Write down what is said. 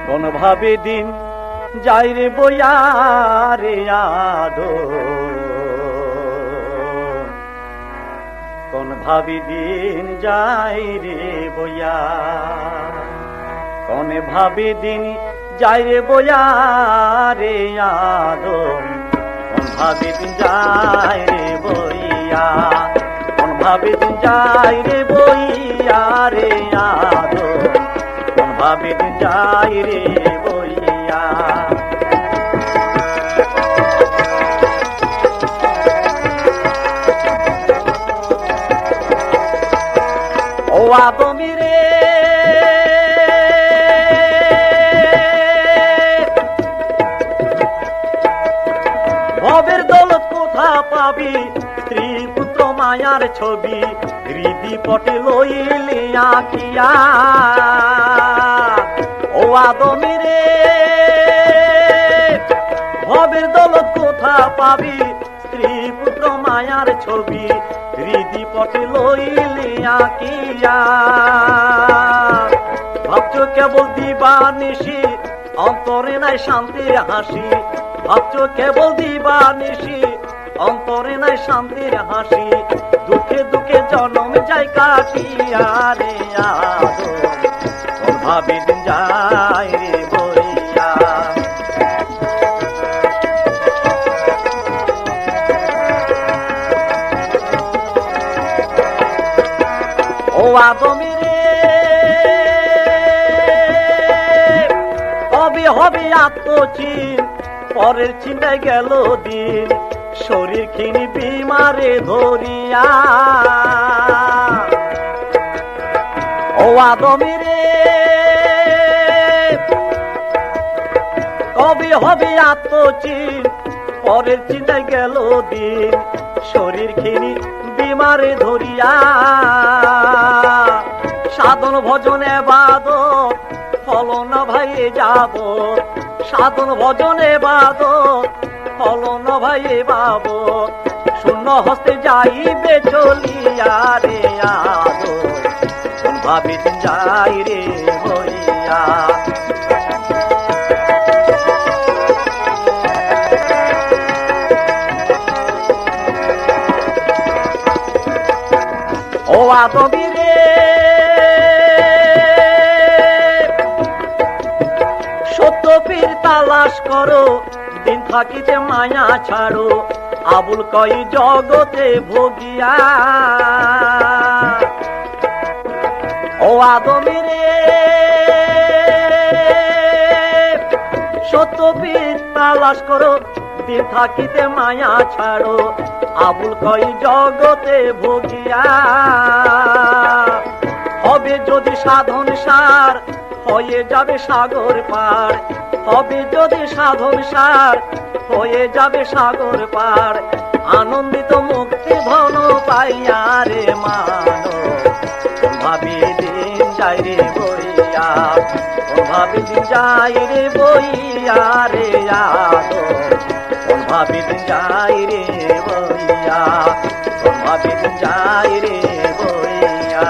কোন ভাবে দিন যাই রে বইয়া রে আদো, কোন ভাবে দিন যাই রে বইয়া, কোন ভাবে দিন যাই রে বইয়া রে আদো, কোন ভাবে দিন যাই রে বইয়া, কোন ভাবে দিন যাই রে বইয়া রে আদো, কোন ভাবে দিন যাই রে বইয়া। ও আদমি রে ভবের দৌলত কোথা পাবি, স্ত্রী পুত্র মায়ার ছবি হৃদি পটে লইলি আঁকিয়া। ও আদমি রে ভবের দৌলত কোথা পাবি, স্ত্রী পুত্র মায়ার ছবি হৃদি পটে লইলি আঁকিয়া। ভাবছ কেবল দিবানিশি অন্তরে নাই শান্তির হাসি, ভাবছ কেবল দিবানিশি অন্তরে নাই শান্তির হাসি, দুঃখে দুঃখে জন্ম যাই কাটিয়া রে আদো, কোন ভাবে দিন যাই রে বইয়া। ও আদমি রে কবে হবে আত্মচিন, পরের চিন্তায় গেল দিন শরীর খিনি বিমারে ধরিয়া। ও আদমি রে কবে হবে আত্মচিন, পরের চিন্তায় গেল দিন শরীর খিনি বিমারে ধরিয়া। সাধন ভজন এবাদত ফল না ভাইয়ে যাব, সাধন ভজন এবাদত ফল না ভাইয়ে বাব, শূন্য হস্তে যাইবে চলিয়া রে আদো, কোন ভাবে দিন যাই রে বইয়া। ও আদমি রে সত্য পীর তালাশ করো, দিন থাকিতে মায়া ছাড়ো, আবুল কই জগতে ভোগিয়া। ও আদমি রে সত্য পীর তালাশ করো, দিন থাকিতে মায়া ছাড়ো, আবুল কই জগতে ভোগিয়া। হবে যদি সাধন সার হয়ে যাবে সাগর পার, হবে যদি সাধন সার হয়ে যাবে সাগর পার, আনন্দিত মুক্তি ধন পাইয়া রে মানো, কোন ভাবে দিন যাই রে বইয়া, কোন ভাবে দিন যাই রে বইয়া রে আদো, কোন ভাবে দিন যাই রে বইয়া, কোন ভাবে দিন যাই রে বইয়া।